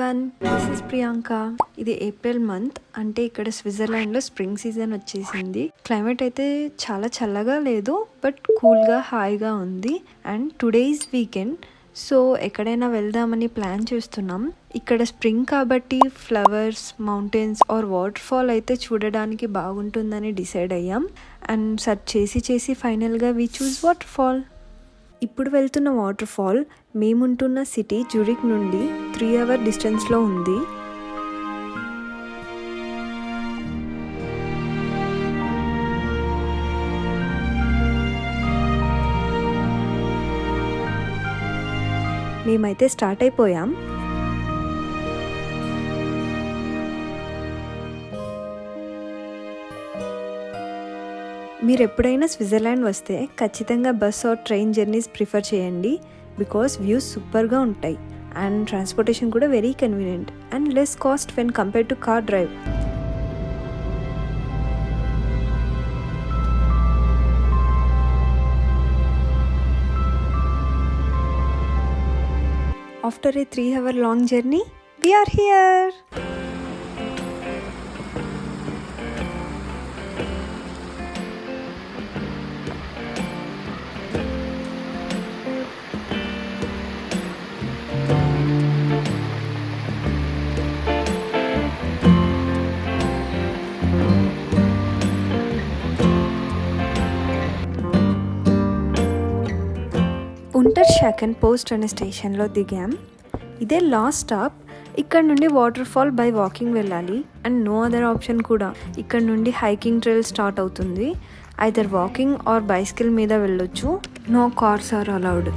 Everyone, this is Priyanka. ఇది April month, అంటే ఇక్కడ స్విట్జర్లాండ్లో స్ప్రింగ్ సీజన్ వచ్చేసింది. క్లైమేట్ అయితే చాలా చల్లగా లేదు, బట్ కూల్గా హాయిగా ఉంది. And today is weekend, so ఎక్కడైనా వెళ్దామని ప్లాన్ చేస్తున్నాం. ఇక్కడ స్ప్రింగ్ కాబట్టి flowers, mountains or water fall అయితే చూడడానికి బాగుంటుందని డిసైడ్ అయ్యాం. అండ్ సర్చ్ చేసి ఫైనల్గా వి చూస్ వాటర్ ఫాల్. ఇప్పుడు వెళ్తున్న వాటర్ ఫాల్ మేముంటున్న సిటీ జూరిక్ నుండి 3 hour డిస్టెన్స్లో ఉంది. మేమైతే స్టార్ట్ అయిపోయాం. మీరు ఎప్పుడైనా స్విట్జర్లాండ్ వస్తే ఖచ్చితంగా bus or train journeys prefer చేయండి, బికాస్ వ్యూస్ సూపర్గా ఉంటాయి అండ్ ట్రాన్స్పోర్టేషన్ కూడా very convenient and less cost when compare to car drive. After a 3 hour long journey we are here. షాకెన్ పోస్ట్ అనే స్టేషన్లో దిగాం. ఇదే లాస్ట్ స్టాప్. ఇక్కడ నుండి వాటర్ ఫాల్ బై వాకింగ్ వెళ్ళాలి అండ్ నో అదర్ ఆప్షన్ కూడా. ఇక్కడ నుండి హైకింగ్ ట్రైల్ స్టార్ట్ అవుతుంది. ఐదర్ వాకింగ్ ఆర్ బైసికల్ మీద వెళ్ళొచ్చు. No cars are allowed.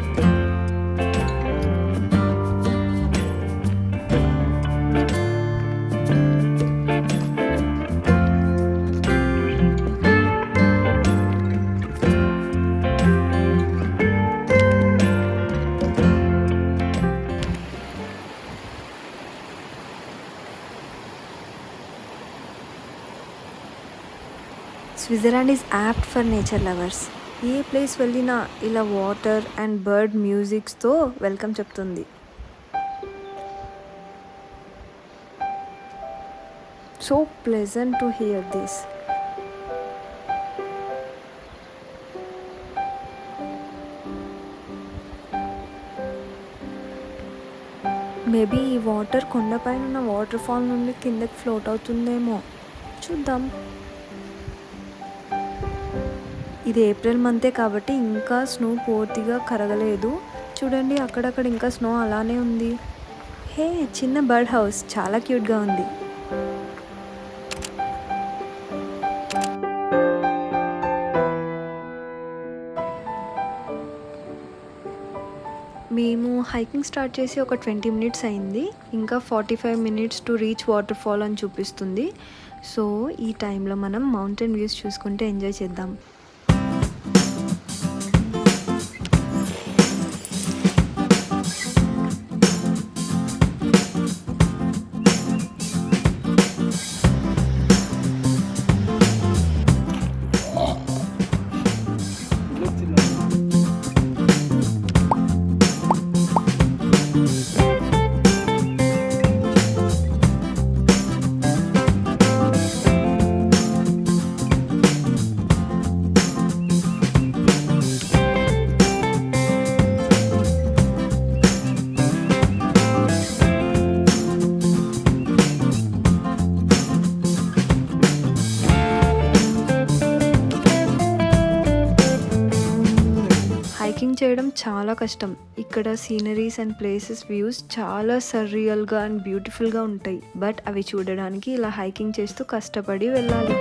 Switzerland is apt for nature lovers. ఏ ప్లేస్ వెళ్ళినా ఇలా వాటర్ అండ్ బర్డ్ మ్యూజిక్స్తో వెల్కమ్ చెప్తుంది. So pleasant to hear this. Maybe ఈ వాటర్ కొండపైన ఉన్న వాటర్ ఫాల్ నుండి కిందకి ఫ్లోట్ అవుతుందేమో, చూద్దాం. ఇది ఏప్రిల్ మంతే కాబట్టి ఇంకా స్నో పూర్తిగా కరగలేదు. చూడండి, అక్కడక్కడ ఇంకా స్నో అలానే ఉంది. హే, చిన్న బర్డ్ హౌస్ చాలా క్యూట్గా ఉంది. మేము హైకింగ్ స్టార్ట్ చేసి ఒక 20 minutes అయింది. ఇంకా 45 minutes to reach water fall అని చూపిస్తుంది. సో ఈ టైంలో మనం మౌంటైన్ వ్యూస్ చూసుకుంటే ఎంజాయ్ చేద్దాం. హైకింగ్ చేయడం చాలా కష్టం. ఇక్కడ సీనరీస్ అండ్ ప్లేసెస్ వ్యూస్ చాలా సర్రియల్గా అండ్ బ్యూటిఫుల్గా ఉంటాయి. బట్ అవి చూడడానికి ఇలా హైకింగ్ చేస్తూ కష్టపడి వెళ్ళాలి.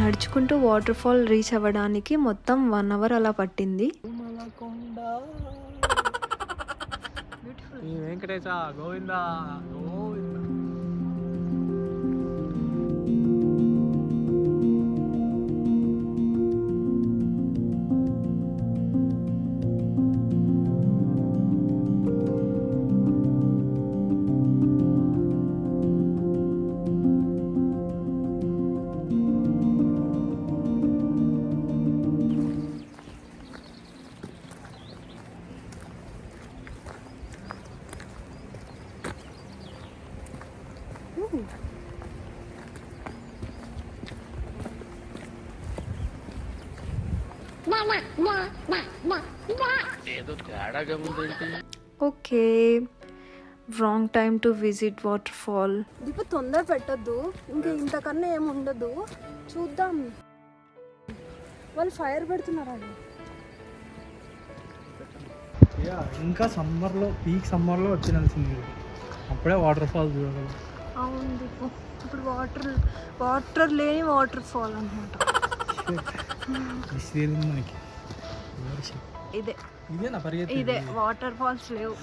నడుచుకుంటూ వాటర్ ఫాల్ రీచ్ అవ్వడానికి మొత్తం 1 అవర్ అలా పట్టింది. Venkatesha Govinda Govinda. Okay, wrong time to visit water fall. Deepu తొందర పెట్టద్దు, ఇంకా ఇంతకన్నా ఏముండదు. చూద్దాం, వాళ్ళు ఫైర్ పెడుతున్నారండి. ఇంకా సమ్మర్లో పీక్ సమ్మర్లో వచ్చినాల్సింది, అప్పుడే వాటర్ ఫాల్ చూడగలం. అవును దీపు, ఇప్పుడు వాటర్ లేని వాటర్ ఫాల్ అనమాట. మనకి ఇదే వాటర్ ఫాల్స్ లేవు.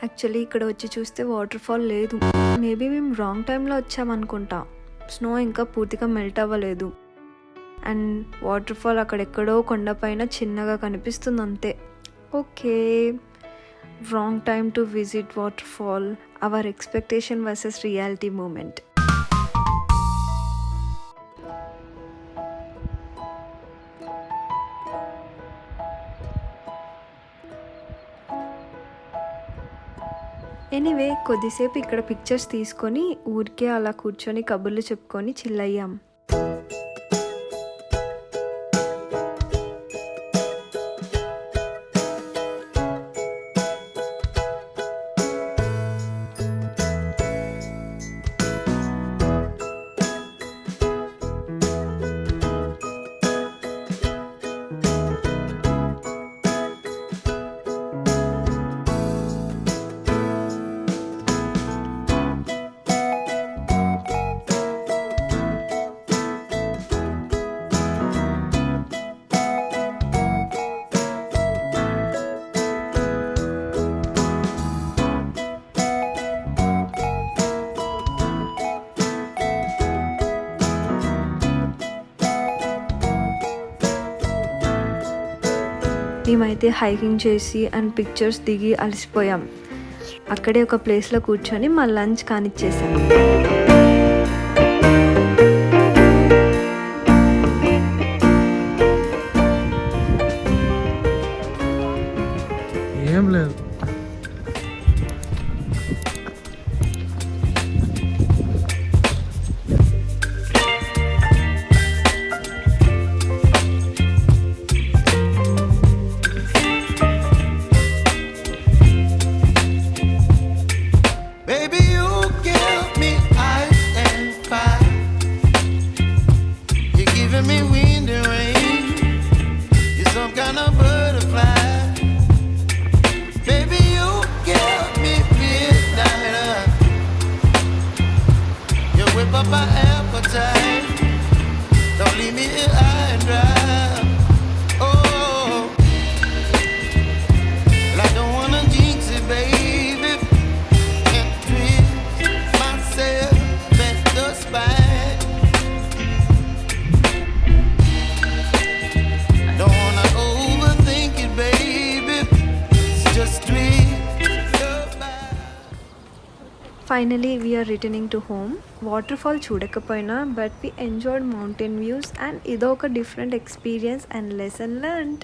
యాక్చువల్లీ ఇక్కడ వచ్చి చూస్తే వాటర్ ఫాల్ లేదు. మేబీ మేము రాంగ్ టైంలో వచ్చామనుకుంటా. స్నో ఇంకా పూర్తిగా మెల్ట్ అవ్వలేదు అండ్ వాటర్ ఫాల్ అక్కడెక్కడో కొండపైన చిన్నగా కనిపిస్తుంది అంతే. Okay, wrong time to visit water fall. Our expectation versus reality moment. Anyway, కొద్దిసేపు ఇక్కడ పిక్చర్స్ తీసుకొని ఊరికే అలా కూర్చొని కబుర్లు చెప్పుకొని చిల్ అయ్యాం. మేమైతే హైకింగ్ చేసి అండ్ పిక్చర్స్ దిగి అలసిపోయాం. అక్కడే ఒక ప్లేస్లో కూర్చొని మా లంచ్ కానిచ్చేసాం. ఏం లేదు, finally we are returning to home. Waterfall చూడకపోయినా but we enjoyed mountain views and ఇదొక different experience and lesson learned.